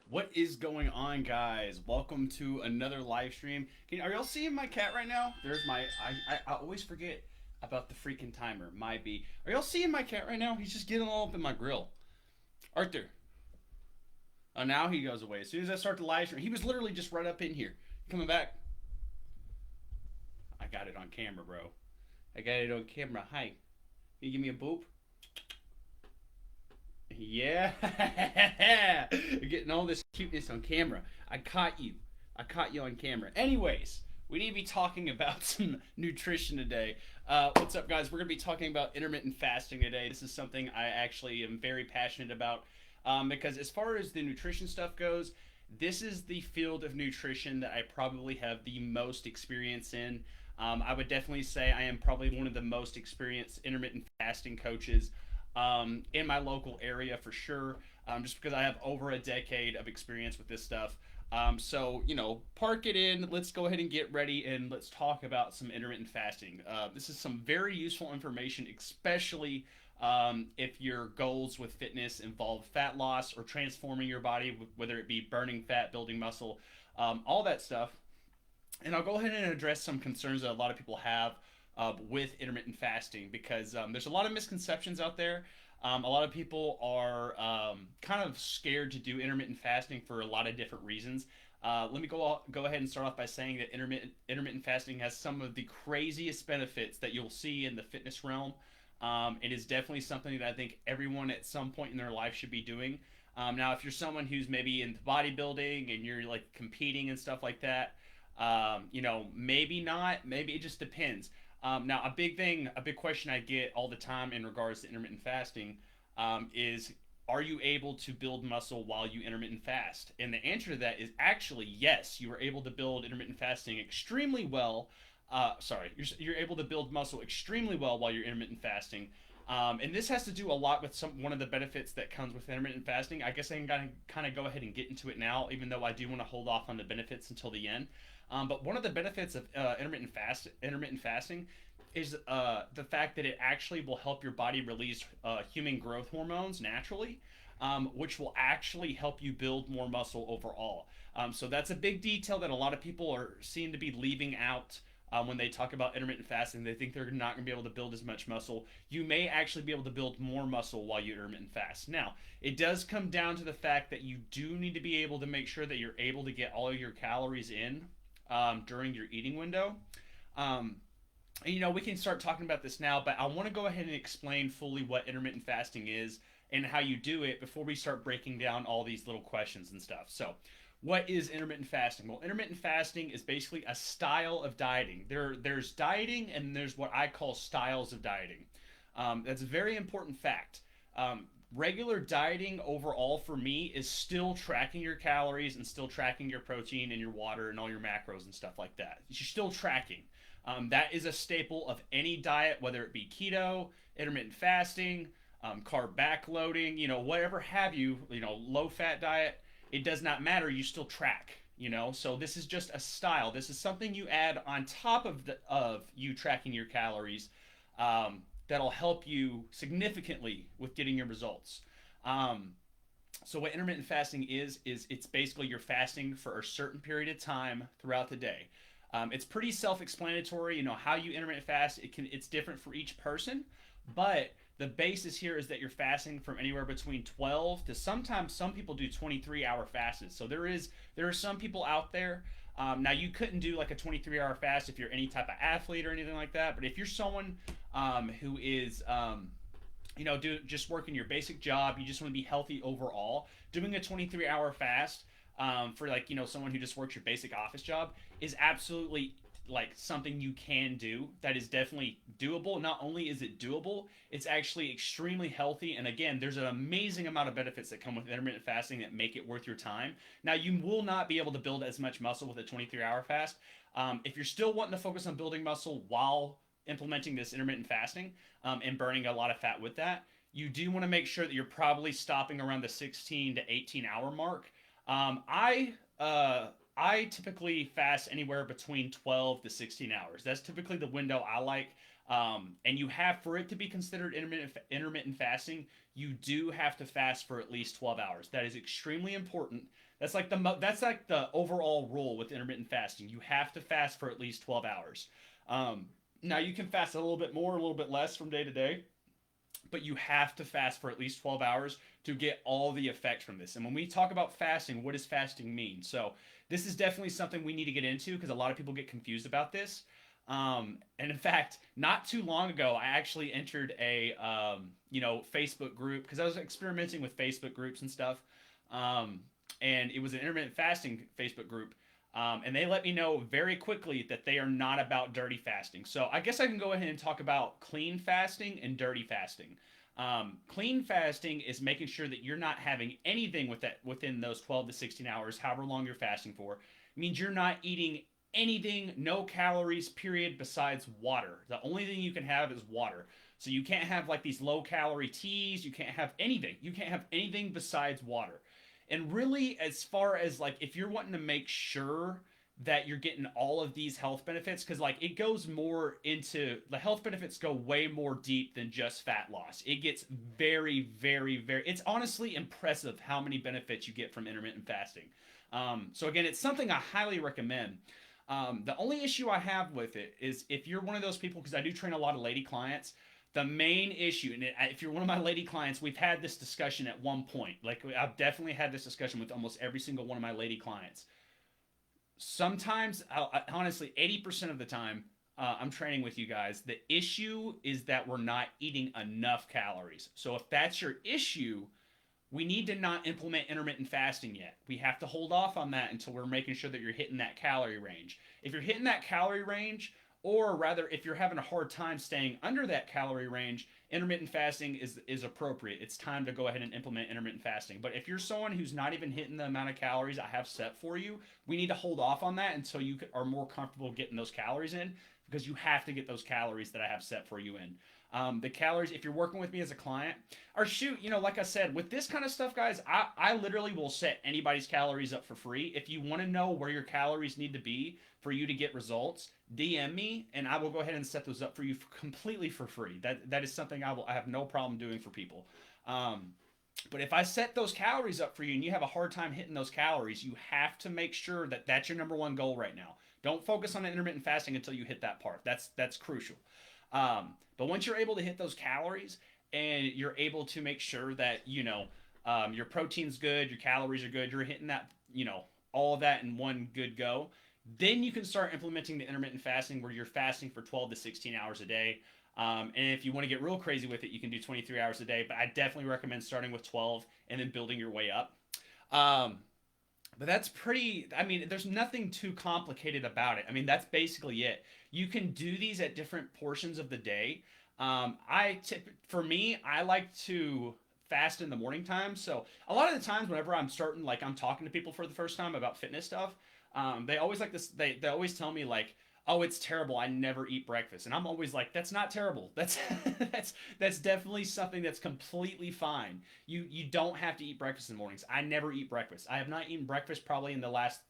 What is going on, guys? Welcome to another live stream. Are y'all seeing my cat right now? There's my. I always forget about the freaking timer. My B. Are y'all seeing my cat right now? He's just getting all up in my grill. Arthur. Oh, now he goes away. As soon as I start the live stream, he was literally just right up in here. Coming back. I got it on camera, bro. I got it on camera. Hi. Can you give me a boop? Yeah. Getting all this cuteness on camera. I caught you. I caught you on camera. Anyways, we need to be talking about some nutrition today. What's up, guys? We're going to be talking about intermittent fasting today. This is something I actually am very passionate about because, as far as the nutrition stuff goes, this is the field of nutrition that I probably have the most experience in. I would definitely say I am probably one of the most experienced intermittent fasting coaches in my local area for sure, just because I have over a decade of experience with this stuff. Park it in. Let's go ahead and get ready and let's talk about some intermittent fasting. This is some very useful information, especially if your goals with fitness involve fat loss or transforming your body, whether it be burning fat, building muscle, all that stuff. And I'll go ahead and address some concerns that a lot of people have with intermittent fasting because there's a lot of misconceptions out there. A lot of people are kind of scared to do intermittent fasting for a lot of different reasons. Let me go ahead and start off by saying that intermittent fasting has some of the craziest benefits that you'll see in the fitness realm. It is definitely something that I think everyone at some point in their life should be doing. Now, if you're someone who's maybe into bodybuilding and you're like competing and stuff like that, maybe not. Maybe it just depends. Now, a big question I get all the time in regards to intermittent fasting is, are you able to build muscle while you intermittent fast? And the answer to that is actually yes. You are able to build intermittent fasting extremely well. You're able to build muscle extremely well while you're intermittent fasting. And this has to do a lot with one of the benefits that comes with intermittent fasting. I guess I can kind of go ahead and get into it now, even though I do want to hold off on the benefits until the end. But one of the benefits of intermittent fasting is the fact that it actually will help your body release human growth hormones naturally, which will actually help you build more muscle overall. So that's a big detail that a lot of people seem to be leaving out when they talk about intermittent fasting. They think they're not going to be able to build as much muscle. You may actually be able to build more muscle while you intermittent fast. Now, it does come down to the fact that you do need to be able to make sure that you're able to get all of your calories in during your eating window. Um, we can start talking about this now, but I want to go ahead and explain fully what intermittent fasting is and how you do it before we start breaking down all these little questions and stuff. So, what is intermittent fasting? Well, intermittent fasting is basically a style of dieting. There's dieting and there's what I call styles of dieting. That's a very important fact. Regular dieting overall for me is still tracking your calories and still tracking your protein and your water and all your macros and stuff like that. You're still tracking. That is a staple of any diet, whether it be keto, intermittent fasting, carb backloading, whatever have you, low fat diet. It does not matter. You still track. So this is just a style. This is something you add on top of you tracking your calories. That'll help you significantly with getting your results. So what intermittent fasting is it's basically you're fasting for a certain period of time throughout the day. It's pretty self-explanatory. How you intermittent fast. It's different for each person, but the basis here is that you're fasting from anywhere between 12 to sometimes some people do 23-hour fasts. So there are some people out there. Now you couldn't do like a 23-hour fast if you're any type of athlete or anything like that. But if you're someone who is just working your basic job, you just want to be healthy overall, doing a 23-hour fast for someone who just works your basic office job is absolutely like something you can do. That is definitely doable. Not only is it doable, it's actually extremely healthy. And again, there's an amazing amount of benefits that come with intermittent fasting that make it worth your time. Now, you will not be able to build as much muscle with a 23-hour fast. If you're still wanting to focus on building muscle while implementing this intermittent fasting and burning a lot of fat with that, you do want to make sure that you're probably stopping around the 16 to 18 hour mark. I I typically fast anywhere between 12 to 16 hours. That's typically the window I like. And you have, for it to be considered intermittent fasting, you do have to fast for at least 12 hours. That is extremely important. That's like the overall rule with intermittent fasting. You have to fast for at least 12 hours. Now you can fast a little bit more, a little bit less from day to day, but you have to fast for at least 12 hours to get all the effect from this. And when we talk about fasting, what does fasting mean? So, this is definitely something we need to get into because a lot of people get confused about this. And in fact, not too long ago, I actually entered a Facebook group because I was experimenting with Facebook groups and stuff. And it was an intermittent fasting Facebook group. And they let me know very quickly that they are not about dirty fasting. So I guess I can go ahead and talk about clean fasting and dirty fasting. Clean fasting is making sure that you're not having anything within those 12 to 16 hours, however long you're fasting for. It means you're not eating anything, no calories, period, besides water. The only thing you can have is water. So you can't have like these low calorie teas. You can't have anything. You can't have anything besides water. And really, as far as like if you're wanting to make sure that you're getting all of these health benefits, because like it goes more into the health benefits go way more deep than just fat loss. It gets very, very, very. It's honestly impressive how many benefits you get from intermittent fasting. So again, it's something I highly recommend. The only issue I have with it is if you're one of those people, because I do train a lot of lady clients, the main issue, and if you're one of my lady clients, we've had this discussion at one point. Like, I've definitely had this discussion with almost every single one of my lady clients. Sometimes, honestly, 80% of the time, I'm training with you guys, the issue is that we're not eating enough calories. So if that's your issue, we need to not implement intermittent fasting yet. We have to hold off on that until we're making sure that you're hitting that calorie range. If you're hitting that calorie range, or rather, if you're having a hard time staying under that calorie range, intermittent fasting is appropriate. It's time to go ahead and implement intermittent fasting. But if you're someone who's not even hitting the amount of calories I have set for you, we need to hold off on that until you are more comfortable getting those calories in, because you have to get those calories that I have set for you in. The calories, if you're working with me as a client, or shoot, like I said, with this kind of stuff, guys, I literally will set anybody's calories up for free. If you want to know where your calories need to be for you to get results, DM me and I will go ahead and set those up for you completely for free. That is something I have no problem doing for people. But if I set those calories up for you and you have a hard time hitting those calories, you have to make sure that that's your number one goal right now. Don't focus on intermittent fasting until you hit that part. That's crucial. But once you're able to hit those calories and you're able to make sure that your protein's good, your calories are good, you're hitting that all of that in one good go, then you can start implementing the intermittent fasting where you're fasting for 12 to 16 hours a day. And if you want to get real crazy with it, you can do 23 hours a day. But I definitely recommend starting with 12 and then building your way up. But that's pretty, I mean, there's nothing too complicated about it. I mean, that's basically it. You can do these at different portions of the day. For me, I like to fast in the morning time. So a lot of the times whenever I'm starting, like I'm talking to people for the first time about fitness stuff, they always like this, they always tell me like, oh, it's terrible, I never eat breakfast. And I'm always like, that's not terrible. That's that's definitely something that's completely fine. You don't have to eat breakfast in the mornings. I never eat breakfast. I have not eaten breakfast probably in the last,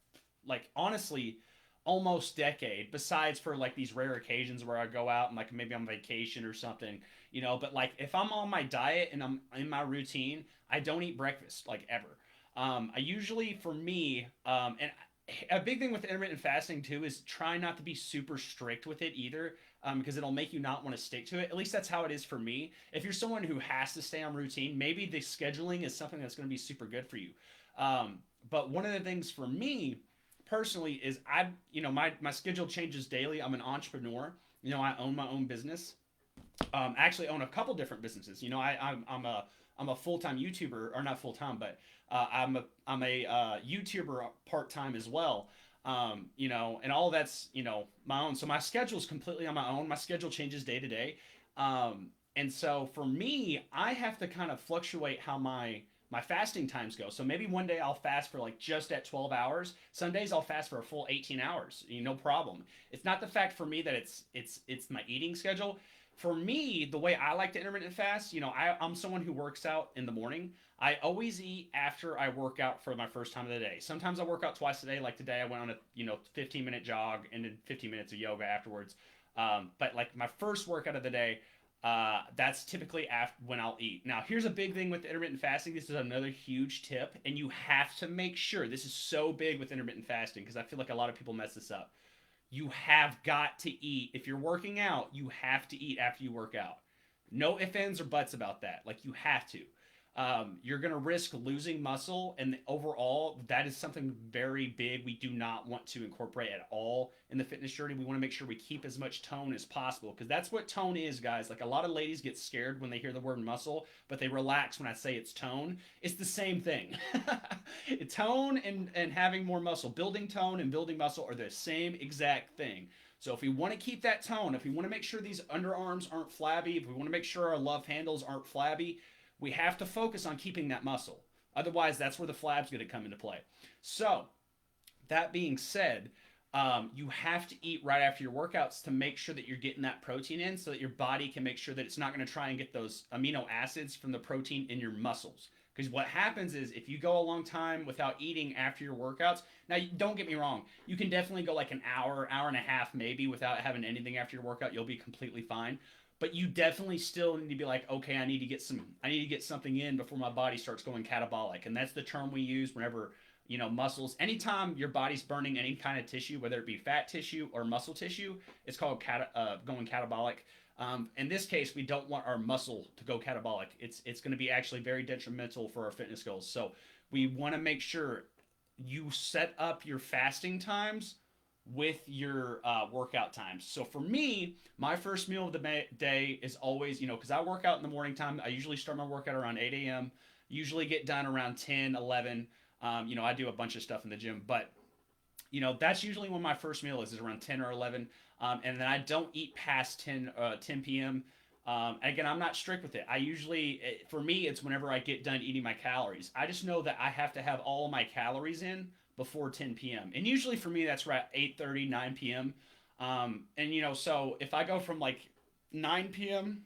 like, honestly, almost decade, besides for like these rare occasions where I go out and like maybe I'm on vacation or something, but like if I'm on my diet and I'm in my routine, I don't eat breakfast like ever. I usually, for me, and a big thing with intermittent fasting too is try not to be super strict with it either, because it'll make you not want to stick to it. At least that's how it is for me. If you're someone who has to stay on routine, maybe the scheduling is something that's going to be super good for you. But one of the things for me personally is my schedule changes daily. I'm an entrepreneur. I own my own business. I actually own a couple different businesses. I'm a full time YouTuber, or not full time, but I'm a YouTuber part time as well. And all of that's my own. So my schedule is completely on my own. My schedule changes day to day, and so for me, I have to kind of fluctuate how my fasting times go. So maybe one day I'll fast for like just at 12 hours. Some days I'll fast for a full 18 hours. No problem. It's not the fact for me that it's my eating schedule. For me, the way I like to intermittent fast, I'm someone who works out in the morning. I always eat after I work out for my first time of the day. Sometimes I work out twice a day. Like today, I went on a 15-minute jog and then 15 minutes of yoga afterwards. But like my first workout of the day, that's typically after when I'll eat. Now, here's a big thing with intermittent fasting. This is another huge tip, and you have to make sure this is so big with intermittent fasting because I feel like a lot of people mess this up. You have got to eat. If you're working out, you have to eat after you work out. No ifs, ands, or buts about that. Like, you have to. You're going to risk losing muscle, and overall, that is something very big we do not want to incorporate at all in the fitness journey. We want to make sure we keep as much tone as possible because that's what tone is, guys. Like, a lot of ladies get scared when they hear the word muscle, but they relax when I say it's tone. It's the same thing. Tone and having more muscle, building tone and building muscle are the same exact thing. So if we want to keep that tone, if we want to make sure these underarms aren't flabby, if we want to make sure our love handles aren't flabby, we have to focus on keeping that muscle. Otherwise, that's where the flab's going to come into play. So, that being said, you have to eat right after your workouts to make sure that you're getting that protein in so that your body can make sure that it's not going to try and get those amino acids from the protein in your muscles. Because what happens is if you go a long time without eating after your workouts, now don't get me wrong, you can definitely go like an hour, hour and a half maybe without having anything after your workout. You'll be completely fine. But you definitely still need to be like, okay, I need to get something in before my body starts going catabolic. And that's the term we use whenever, muscles, anytime your body's burning any kind of tissue, whether it be fat tissue or muscle tissue, it's called going catabolic. In this case, we don't want our muscle to go catabolic. It's going to be actually very detrimental for our fitness goals. So we want to make sure you set up your fasting times with your workout times. So for me, my first meal of the day is always, because I work out in the morning time. I usually start my workout around 8 a.m., usually get done around 10, 11. I do a bunch of stuff in the gym, but that's usually when my first meal is around 10 or 11. And then I don't eat past 10 p.m. Again, I'm not strict with it. I usually, for me, it's whenever I get done eating my calories. I just know that I have to have all my calories in before 10 p.m. And usually for me, that's right 8:30, 9 p.m. So if I go from like 9 p.m.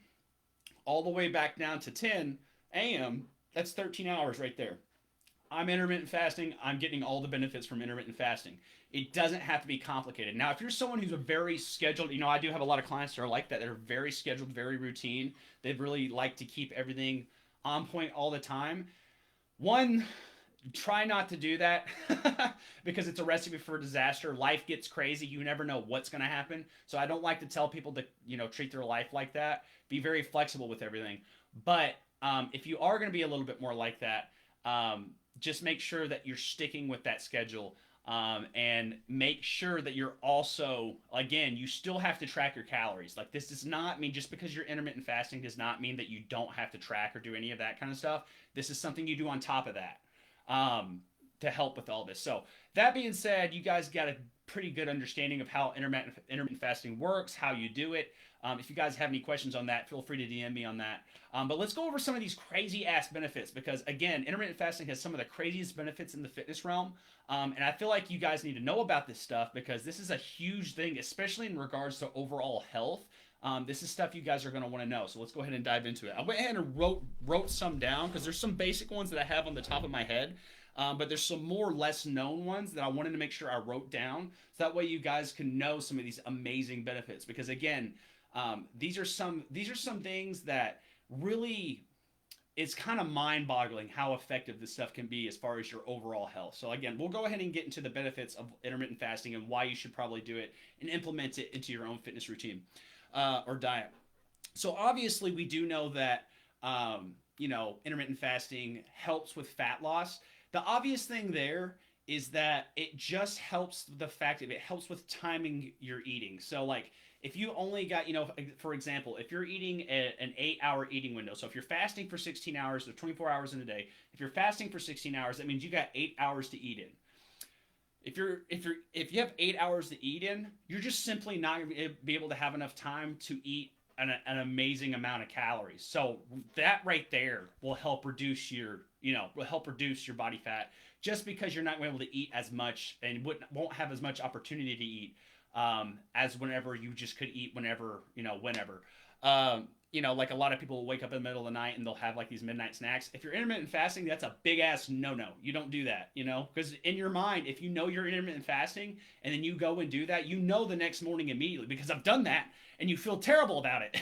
all the way back down to 10 a.m., that's 13 hours right there. I'm intermittent fasting. I'm getting all the benefits from intermittent fasting. It doesn't have to be complicated. Now, if you're someone who's a very scheduled, I do have a lot of clients that are like that. That are very scheduled, very routine. They really like to keep everything on point all the time. One, try not to do that because it's a recipe for disaster. Life gets crazy. You never know what's going to happen. So I don't like to tell people to, treat their life like that. Be very flexible with everything. But if you are going to be a little bit more like that, just make sure that you're sticking with that schedule. And make sure that you're also, again, you still have to track your calories. Like, this does not mean, just because you're intermittent fasting does not mean that you don't have to track or do any of that kind of stuff. This is something you do on top of that to help with all this. So that being said, you guys got a pretty good understanding of how intermittent fasting works, how you do it. If you guys have any questions on that, feel free to DM me on that. But let's go over some of these crazy ass benefits because, again, intermittent fasting has some of the craziest benefits in the fitness realm. And I feel like you guys need to know about this stuff because this is a huge thing, especially in regards to overall health. This is stuff you guys are going to want to know. So let's go ahead and dive into it. I went ahead and wrote some down because there's some basic ones that I have on the top of my head. But there's some more less known ones that I wanted to make sure I wrote down. So that way you guys can know some of these amazing benefits. Because again, these are some things that really, it's kind of mind-boggling how effective this stuff can be as far as your overall health. So again, we'll go ahead and get into the benefits of intermittent fasting and why you should probably do it and implement it into your own fitness routine or diet. So obviously we do know that intermittent fasting helps with fat loss. The obvious thing there is that it just helps the fact that it helps with timing your eating. So like if you only got, for example, if you're eating an 8-hour eating window, so if you're fasting for 16 hours or 24 hours in a day, if you're fasting for 16 hours, that means you got 8 hours to eat in. If you have 8 hours to eat in, you're just simply not going to be able to have enough time to eat an amazing amount of calories. So that right there will help reduce your body fat, just because you're not going to be able to eat as much and won't have as much opportunity to eat as whenever you just could eat whenever. Like a lot of people will wake up in the middle of the night and they'll have like these midnight snacks. If you're intermittent fasting, that's a big ass no no. You don't do that, because in your mind, if you know you're intermittent fasting and then you go and do that, the next morning immediately, because I've done that, and you feel terrible about it.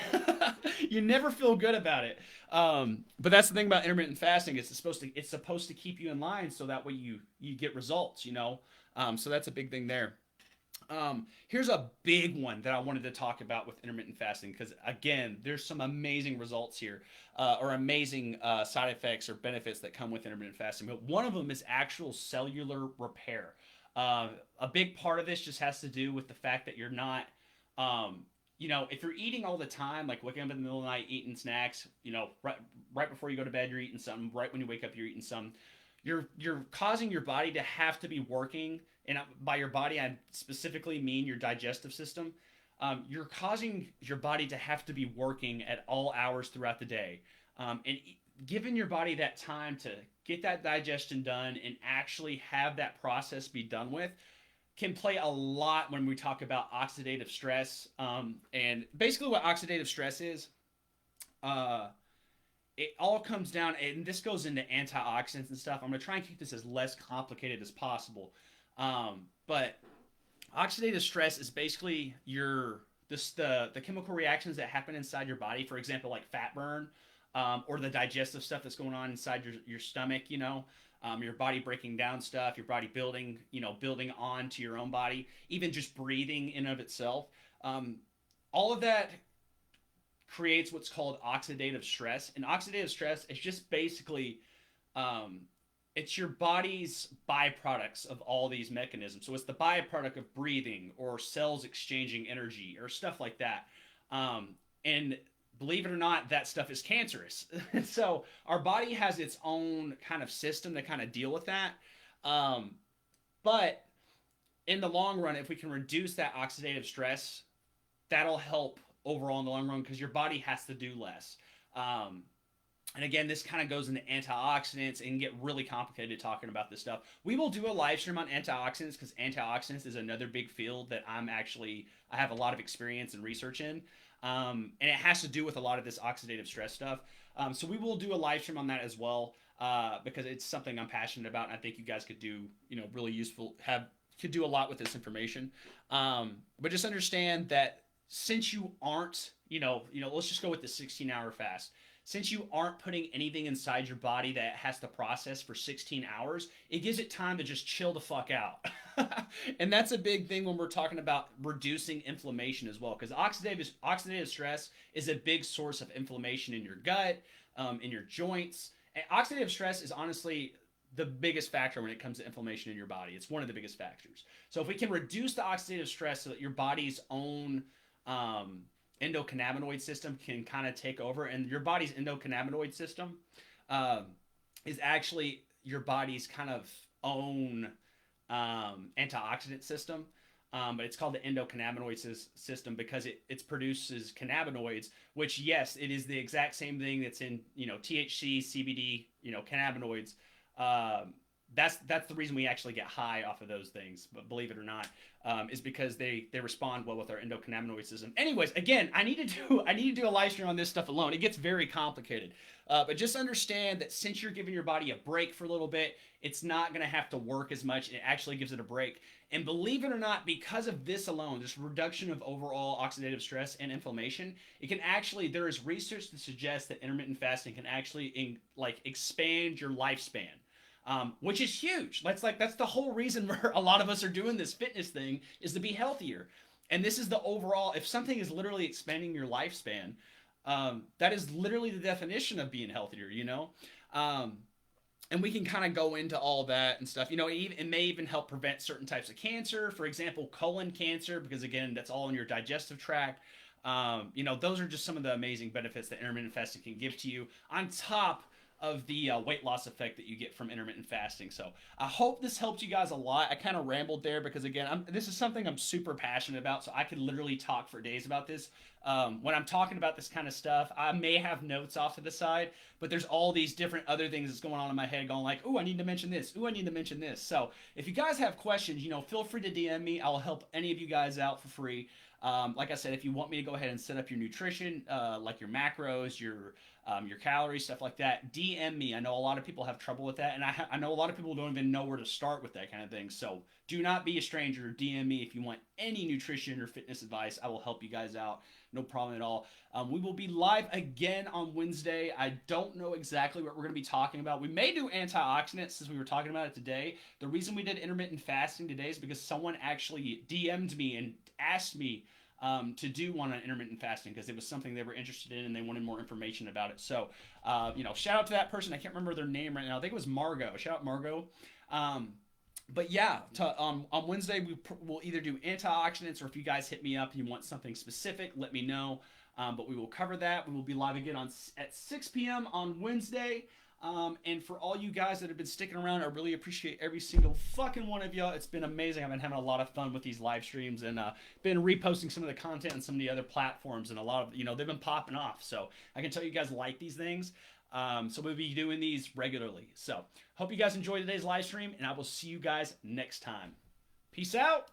You never feel good about it. But that's the thing about intermittent fasting. It's supposed to keep you in line so that way you get results. So that's a big thing there. Here's a big one that I wanted to talk about with intermittent fasting because, again, there's some amazing results here, or amazing side effects or benefits that come with intermittent fasting. But one of them is actual cellular repair. A big part of this just has to do with the fact that you're not, if you're eating all the time, like waking up in the middle of the night, eating snacks, right before you go to bed, you're eating something. Right when you wake up, you're eating something. You're causing your body to have to be working, and by your body I specifically mean your digestive system. You're causing your body to have to be working at all hours throughout the day, and giving your body that time to get that digestion done and actually have that process be done with can play a lot when we talk about oxidative stress. And basically what oxidative stress is, it all comes down, and this goes into antioxidants and stuff. I'm going to try and keep this as less complicated as possible. But oxidative stress is basically the chemical reactions that happen inside your body. For example, like fat burn, or the digestive stuff that's going on inside your stomach. Your body breaking down stuff, your body building onto your own body, even just breathing in of itself. All of that creates what's called oxidative stress. And oxidative stress is just basically, it's your body's byproducts of all these mechanisms. So it's the byproduct of breathing or cells exchanging energy or stuff like that. And believe it or not, that stuff is cancerous. So our body has its own kind of system to kind of deal with that. But in the long run, if we can reduce that oxidative stress, that'll help overall in the long run because your body has to do less. And again, this kind of goes into antioxidants and get really complicated talking about this stuff. We will do a live stream on antioxidants because antioxidants is another big field that I have a lot of experience and research in. And it has to do with a lot of this oxidative stress stuff. So we will do a live stream on that as well, because it's something I'm passionate about, and I think you guys could do, really useful, could do a lot with this information. But just understand that since you aren't, let's just go with the 16-hour fast. Since you aren't putting anything inside your body that has to process for 16 hours, it gives it time to just chill the fuck out. And that's a big thing when we're talking about reducing inflammation as well, because oxidative stress is a big source of inflammation in your gut, in your joints. And oxidative stress is honestly the biggest factor when it comes to inflammation in your body. It's one of the biggest factors. So if we can reduce the oxidative stress so that your body's own endocannabinoid system can kind of take over, and your body's endocannabinoid system is actually your body's kind of own antioxidant system, but it's called the endocannabinoid system because it produces cannabinoids, which, yes, it is the exact same thing that's in THC, CBD, cannabinoids. That's the reason we actually get high off of those things, but believe it or not, is because they respond well with our endocannabinoid system. Anyways, again, I need to do a live stream on this stuff alone. It gets very complicated, but just understand that since you're giving your body a break for a little bit, it's not going to have to work as much. It actually gives it a break. And believe it or not, because of this alone, this reduction of overall oxidative stress and inflammation, there is research that suggests that intermittent fasting can actually expand your lifespan. Which is huge. That's the whole reason where a lot of us are doing this fitness thing, is to be healthier. And this is the overall, if something is literally expanding your lifespan, that is literally the definition of being healthier, and we can kind of go into all that and stuff. It may even help prevent certain types of cancer, for example, colon cancer, because again, that's all in your digestive tract. Those are just some of the amazing benefits that intermittent fasting can give to you, on top of the weight loss effect that you get from intermittent fasting. So I hope this helped you guys a lot. I kind of rambled there because, again, this is something I'm super passionate about, so I could literally talk for days about this. when I'm talking about this kind of stuff, I may have notes off to the side, but there's all these different other things that's going on in my head, going like, "Ooh, I need to mention this. Ooh, I need to mention this." So if you guys have questions, feel free to DM me. I'll help any of you guys out for free. Like I said, if you want me to go ahead and set up your nutrition, like your macros, your calories, stuff like that, DM me. I know a lot of people have trouble with that, and I know a lot of people don't even know where to start with that kind of thing. So do not be a stranger. DM me if you want any nutrition or fitness advice. I will help you guys out. No problem at all. We will be live again on Wednesday. I don't know exactly what we're going to be talking about. We may do antioxidants since we were talking about it today. The reason we did intermittent fasting today is because someone actually DM'd me and asked me to do one on intermittent fasting because it was something they were interested in and they wanted more information about it. So, shout out to that person. I can't remember their name right now. I think it was Margot. Shout out Margot. But yeah, on Wednesday we'll either do antioxidants, or if you guys hit me up and you want something specific, let me know. But we will cover that. We will be live again at 6 p.m. on Wednesday. And for all you guys that have been sticking around, I really appreciate every single fucking one of y'all. It's been amazing. I've been having a lot of fun with these live streams and been reposting some of the content on some of the other platforms, and a lot of they've been popping off. So I can tell you guys like these things. So we'll be doing these regularly. So hope you guys enjoyed today's live stream, and I will see you guys next time. Peace out.